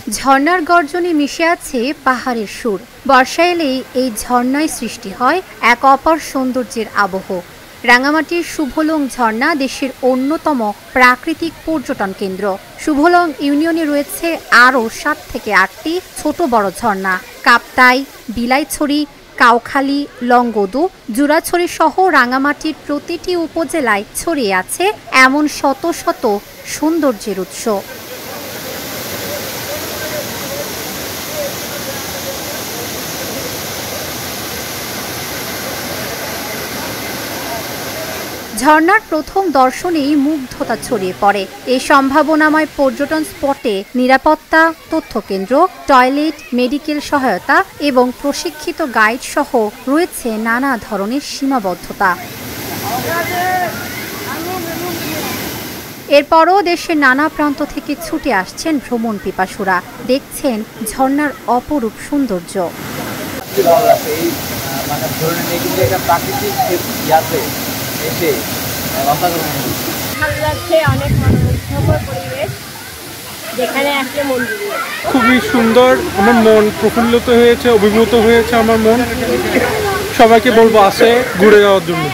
ঝর্ণার গর্জনে মিশে আছে পাহাড়ের সুর। বর্ষা এলেই এই ঝর্ণায় সৃষ্টি হয় এক অপার সৌন্দর্যের আবহ। রাঙামাটির শুভলং ঝর্ণা দেশের অন্যতম প্রাকৃতিক পর্যটন কেন্দ্র। শুভলং ইউনিয়নে রয়েছে আরও 7 থেকে 8টি ছোট বড় ঝর্ণা। কাপ্তাই, বিলাইছড়ি, কাউখালী, লংগদু, জুরাছড়ি সহ রাঙামাটির প্রতিটি উপজেলায় ছড়িয়ে আছে এমন শত শত সৌন্দর্যের উৎস। ঝর্ণার প্রথম দর্শনেই মুগ্ধতা ছড়িয়ে পড়ে। এই সম্ভাবনাময় পর্যটন স্পটে নিরাপত্তা, তথ্যকেন্দ্র, টয়লেট, মেডিকেল সহায়তা এবং প্রশিক্ষিত গাইড সহ রয়েছে নানা ধরনের সীমাবদ্ধতা। এরপরও দেশের নানা প্রান্ত থেকে ছুটে আসছেন ভ্রমণ পিপাসুরা, দেখছেন ঝর্ণার অপরূপ সৌন্দর্য। খুবই সুন্দর, আমার মন প্রফুল্লিত হয়েছে, অভিভূত হয়েছে আমার মন। সবাইকে বলবো আসে ঘুরে যাওয়ার জন্য।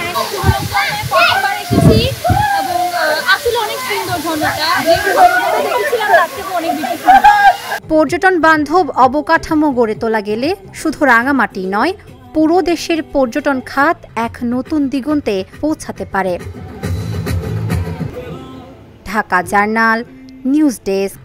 পর্যটন বান্ধব অবকাঠামো গড়ে তোলা গেলে শুধু রাঙামাটি নয়, পুরো দেশের পর্যটন খাত এক নতুন দিগন্তে পৌঁছাতে পারে। Dhaka journal, news desk.